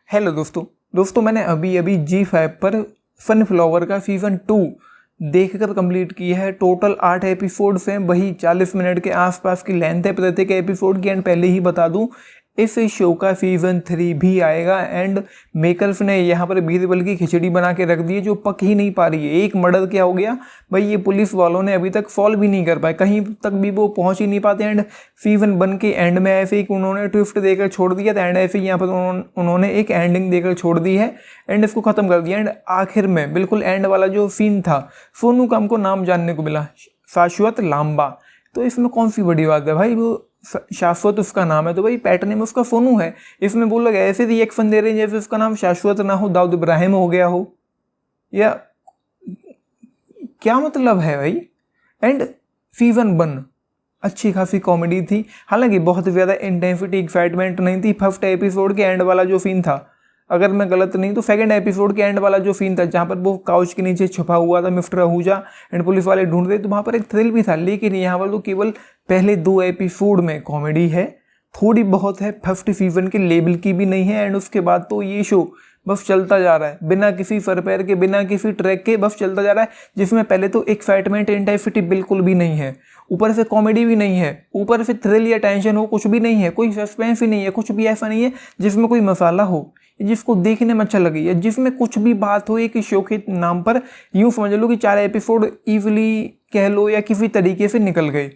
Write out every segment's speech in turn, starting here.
Hello दोस्तों मैंने अभी अभी G5 पर सनफ्लावर का सीज़न 2 देखकर कंप्लीट किया है। टोटल 8 एपिसोड्स हैं, वही 40 मिनट के आसपास की लेंथ है प्रत्येक एपिसोड की। एंड पहले ही बता दूं, इस शो का सीज़न 3 भी आएगा। एंड मेकर्स ने यहाँ पर बीरबल की खिचड़ी बना के रख दी है जो पक ही नहीं पा रही है। एक मर्डर क्या हो गया भाई, ये पुलिस वालों ने अभी तक सॉल्व भी नहीं कर पाए, कहीं तक भी वो पहुंच ही नहीं पाते। एंड सीज़न 1 के एंड में ऐसे ही उन्होंने ट्विस्ट देकर छोड़ दिया था। एंड ऐसे ही यहाँ पर उन्होंने एक एंडिंग देकर छोड़ दी है एंड इसको ख़त्म कर दिया। एंड आखिर में बिल्कुल एंड वाला जो सीन था, सोनू का हमको नाम जानने को मिला, शाश्वत लांबा। तो इसमें कौन सी बड़ी बात है भाई, वो शाश्वत उसका नाम है तो भाई पेट नेम उसका सोनू है। इसमें वो लोग ऐसे रिएक्शन दे रहे हैं जैसे उसका नाम शाश्वत ना हो, दाऊद इब्राहिम हो गया हो, या क्या मतलब है भाई। एंड सीज़न 1 अच्छी खासी कॉमेडी थी, हालांकि बहुत ज़्यादा इंटेंसिटी एक्साइटमेंट नहीं थी। फर्स्ट एपिसोड के एंड वाला जो सीन था, अगर मैं गलत नहीं तो सेकंड एपिसोड के एंड वाला जो सीन था जहाँ पर वो काउच के नीचे छुपा हुआ था मिस्टर आहूजा एंड पुलिस वाले ढूंढ रहे, तो वहाँ पर एक थ्रिल भी था। लेकिन यहाँ पर तो केवल पहले 2 एपिसोड में कॉमेडी है, थोड़ी बहुत है, फर्स्ट सीजन के लेवल की भी नहीं है। एंड उसके बाद तो ये शो बस चलता जा रहा है बिना किसी सर पैर के, बिना किसी ट्रैक के, बस चलता जा रहा है। जिसमें पहले तो एक्साइटमेंट इंटेंसिटी बिल्कुल भी नहीं है, ऊपर से कॉमेडी भी नहीं है, ऊपर से थ्रिल या टेंशन हो कुछ भी नहीं है, कोई सस्पेंस ही नहीं है, कुछ भी ऐसा नहीं है जिसमें कोई मसाला हो, जिसको देखने में अच्छा लगे, या जिसमें कुछ भी बात हो। एक शो के नाम पर यूँ समझ लो कि 4 एपिसोड ईजिली कह लो या किसी तरीके से निकल गए।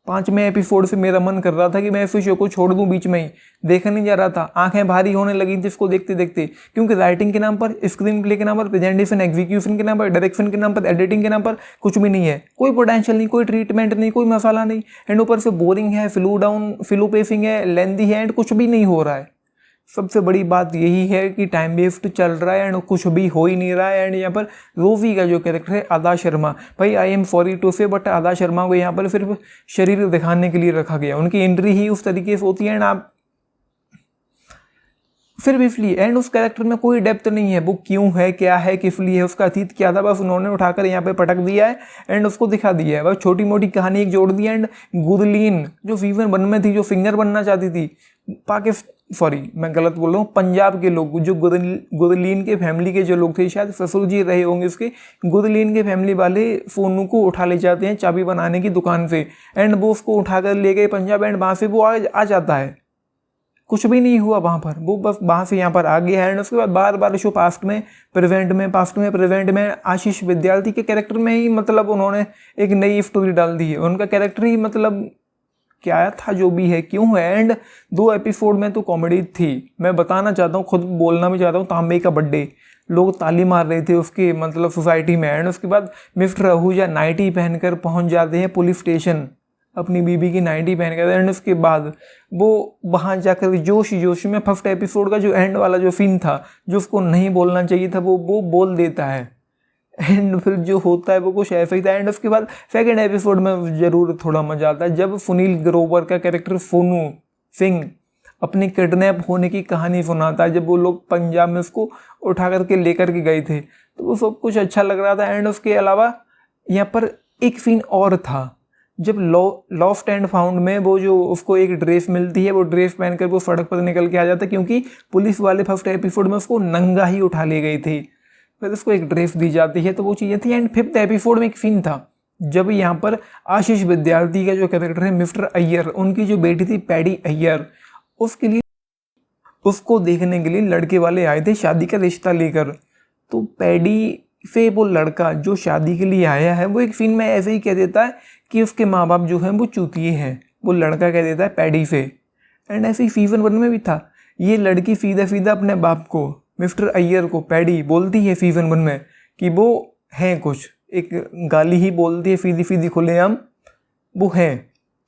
5वें एपिसोड से मेरा मन कर रहा था कि मैं इस शो को छोड़ दूं, बीच में ही देखा नहीं जा रहा था, आंखें भारी होने लगी जिसको देखते देखते। क्योंकि राइटिंग के नाम पर, स्क्रीन प्ले के नाम पर, प्रेजेंटेशन एग्जीक्यूशन के नाम पर, डायरेक्शन के नाम पर, एडिटिंग के नाम पर कुछ भी नहीं है, कोई पोटेंशियल नहीं, कोई ट्रीटमेंट नहीं, कोई मसाला नहीं। एंड ऊपर से बोरिंग है, फ्लू पेसिंग है, लेंदी है, एंड कुछ भी नहीं हो रहा है। सबसे बड़ी बात यही है कि टाइम वेस्ट चल रहा है एंड कुछ भी हो ही नहीं रहा है। एंड यहाँ पर रोवी का जो कैरेक्टर है आदा शर्मा, भाई आई एम सॉरी टू से, बट आदा शर्मा को यहाँ पर सिर्फ शरीर दिखाने के लिए रखा गया। उनकी एंट्री ही उस तरीके से होती है एंड आप सिर्फ इसलिए, एंड उस कैरेक्टर में कोई डेप्थ नहीं है, वो क्यों है, क्या है, किस लिए है, उसका अतीत क्या था, बस उन्होंने उठाकर यहाँ पे पटक दिया है एंड उसको दिखा दिया है। बस छोटी मोटी कहानी एक जोड़ दी। एंड गुरलीन जो सीजन 1 में थी, जो सिंगर बनना चाहती थी, मैं गलत बोल रहा हूँ, पंजाब के लोग जो गुरलीन के फैमिली के जो लोग थे, शायद ससुर जी रहे होंगे उसके, गुरलीन के फैमिली वाले सोनू को उठा ले जाते हैं चाबी बनाने की दुकान से। एंड वो उसको उठाकर ले गए पंजाब एंड वहाँ से वो आ जाता है, कुछ भी नहीं हुआ वहाँ पर, वो बस वहाँ से यहाँ पर आ गया है। एंड उसके बाद बार बार शो पास्ट में प्रेजेंट में आशीष विद्यार्थी के कैरेक्टर में ही मतलब उन्होंने एक नई स्टोरी डाल दी है। उनका कैरेक्टर ही मतलब क्या था, जो भी है, क्यों है। एंड 2 एपिसोड में तो कॉमेडी थी, मैं बताना चाहता हूँ, खुद बोलना भी चाहता हूँ। तांबे का बर्थडे, लोग ताली मार रहे थे उसके मतलब सोसाइटी में। एंड उसके बाद मिस्टर आहूजा नाइटी पहनकर पहुँच जाते हैं पुलिस स्टेशन, अपनी बीबी की नाइटी पहन कर। एंड उसके बाद वो वहाँ जाकर जोश में फर्स्ट एपिसोड का जो एंड वाला जो सीन था, जो उसको नहीं बोलना चाहिए था, वो बोल देता है। एंड फिर जो होता है वो कुछ ऐसा ही था। एंड उसके बाद सेकंड एपिसोड में ज़रूर थोड़ा मजा आता है जब सुनील ग्रोवर का कैरेक्टर सोनू सिंह अपनी किडनैप होने की कहानी सुनाता है, जब वो लोग पंजाब में उसको उठा करके लेकर के गए थे, तो वो सब कुछ अच्छा लग रहा था। एंड उसके अलावा यहाँ पर एक सीन और था, जब लॉस्ट एंड फाउंड में वो जो उसको एक ड्रेस मिलती है, वो ड्रेस पहनकर वो सड़क पर निकल के आ जाता है, क्योंकि पुलिस वाले फर्स्ट एपिसोड में उसको नंगा ही उठा ले गई थी, फिर उसको एक ड्रेस दी जाती है, तो वो चीज़ें थी। एंड 5th एपिसोड में एक सीन था जब यहाँ पर आशीष विद्यार्थी का जो कैरेक्टर है मिस्टर अय्यर, उनकी जो बेटी थी पैडी अय्यर, उसके लिए उसको देखने के लिए लड़के वाले आए थे शादी का रिश्ता लेकर। तो पैडी से वो लड़का जो शादी के लिए आया है, वो एक सीन में ऐसे ही कह देता है कि उसके माँ बाप जो हैं वो चूतिए हैं, वो लड़का कह देता है पैडी से। एंड ऐसे ही सीजन 1 में भी था, ये लड़की सीधा अपने बाप को, मिस्टर अय्यर को, पैडी बोलती है सीजन 1 में कि वो हैं कुछ, एक गाली ही बोलती है सीधी खुलेआम, वो है।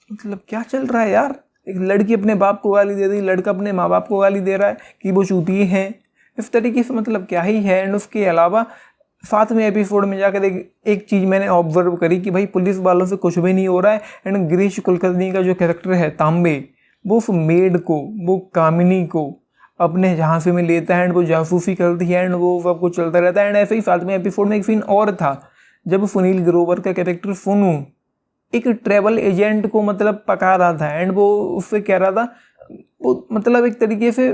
मतलब क्या चल रहा है यार, एक लड़की अपने बाप को गाली दे रही, लड़का अपने माँ बाप को गाली दे रहा है कि वो चूतिए हैं, इस तरीके से, मतलब क्या ही है। एंड उसके अलावा 7वें एपिसोड में जाकर एक चीज़ मैंने ऑब्जर्व करी कि भाई पुलिस वालों से कुछ भी नहीं हो रहा है। एंड गिरीश कुलकर्णी का जो कैरेक्टर है तांबे, वो उस मेड को, वो कामिनी को अपने झांसे में लेता है एंड वो जासूसी करती है एंड वो सब कुछ चलता रहता है। एंड ऐसे ही 7वें एपिसोड में एक सीन और था जब सुनील ग्रोवर का कैरेक्टर सोनू एक ट्रैवल एजेंट को मतलब पका रहा था एंड वो उससे कह रहा था, वो मतलब एक तरीके से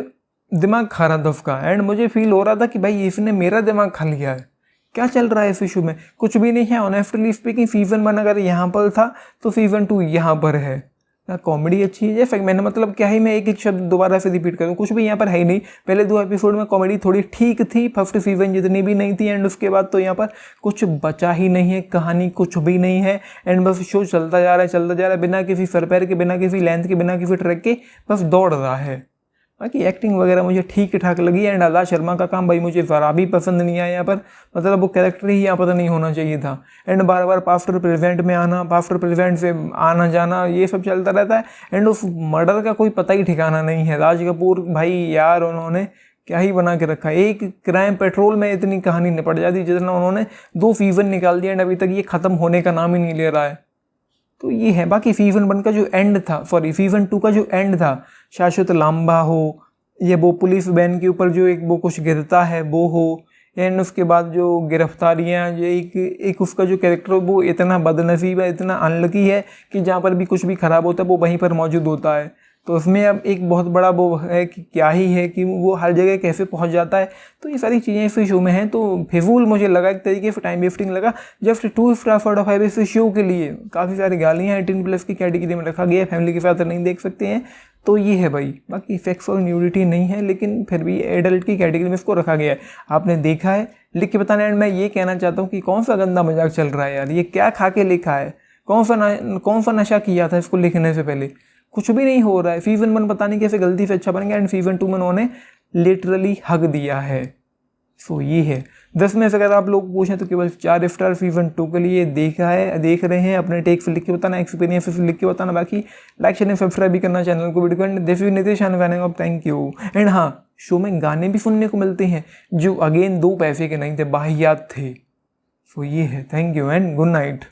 दिमाग खा रहा था उसका, एंड मुझे फील हो रहा था कि भाई इसने मेरा दिमाग खा लिया है, क्या चल रहा है इस इशू में, कुछ भी नहीं है। ऑनेस्टली स्पीकिंग सीजन 1 अगर यहाँ पर था तो सीजन 2 यहाँ पर है ना। कॉमेडी अच्छी है, जैसे मैंने मतलब क्या ही मैं एक एक शब्द दोबारा से रिपीट करूँ, कुछ भी यहाँ पर है ही नहीं। पहले 2 एपिसोड में कॉमेडी थोड़ी ठीक थी, फर्स्ट सीजन जितनी भी नहीं थी, एंड उसके बाद तो यहाँ पर कुछ बचा ही नहीं है, कहानी कुछ भी नहीं है, एंड बस शो चलता जा रहा है बिना किसी सर पैर के, बिना किसी लेंथ के, बिना किसी ट्रैक के, बस दौड़ रहा है। बाकी एक्टिंग वगैरह मुझे ठीक ठाक लगी, एंड आजाद शर्मा का काम भाई मुझे ज़रा भी पसंद नहीं आया यहाँ पर, मतलब वो कैरेक्टर ही यहाँ पर नहीं होना चाहिए था। एंड बार बार पास्ट और प्रेजेंट में आना, पास्ट और प्रेजेंट से आना जाना, ये सब चलता रहता है, एंड उस मर्डर का कोई पता ही ठिकाना नहीं है। राज कपूर भाई यार उन्होंने क्या ही बना के रखा है। एक क्राइम पेट्रोल में इतनी कहानी निपट जाती जितना उन्होंने 2 सीजन निकाल दिया, एंड अभी तक ये ख़त्म होने का नाम ही नहीं ले रहा है। तो ये है। बाकी सीजन 1 का जो एंड था, सॉरी सीजन 2 का जो एंड था, शाश्वत लांबा हो, ये वो पुलिस वैन के ऊपर जो एक वो कुछ गिरता है वो हो, एंड उसके बाद जो गिरफ्तारियाँ, जो एक उसका जो कैरेक्टर वो इतना बदनसीब है, इतना अनलकी है कि जहाँ पर भी कुछ भी ख़राब होता है वो वहीं पर मौजूद होता है। तो उसमें अब एक बहुत बड़ा वो है कि क्या ही है कि वो हर जगह कैसे पहुंच जाता है। तो ये सारी चीज़ें इस शो में हैं, तो फिजूल मुझे लगा, एक तरीके से टाइम वेस्टिंग लगा। जस्ट 2 स्टार आउट ऑफ 5 इस शो के लिए। काफ़ी सारी गालियाँ 18+ की कैटेगरी में रखा गया है, फैमिली के साथ नहीं देख सकते हैं, तो ये है भाई। बाकी सेक्स और न्यूडिटी नहीं है, लेकिन फिर भी एडल्ट की कैटेगरी में इसको रखा गया है। आपने देखा है लिख के बताना। एंड मैं ये कहना चाहता हूँ कि कौन सा गंदा मजाक चल रहा है यार, ये क्या खा के लिखा है, कौन सा नशा किया था इसको लिखने से पहले, कुछ भी नहीं हो रहा है। सीजन 1 पता नहीं कैसे गलती से अच्छा बन गया, एंड सीजन 2 में उन्होंने लिटरली हक दिया है। सो ये है। 10 में से अगर आप लोग पूछें तो केवल 4 स्टार सीजन 2 के लिए देख रहे हैं। अपने टेक्स लिख के बताना, एक्सपीरियंस लिख के बताना। बाकी लाइक शेयर सब्सक्राइब भी करना चैनल को, वीडियो को। This is Nitesh of thank you. And हाँ, शो में गाने भी सुनने को मिलते हैं जो अगेन 2 पैसे के नहीं थे, बाहियात थे। सो ये है। Thank you and good night.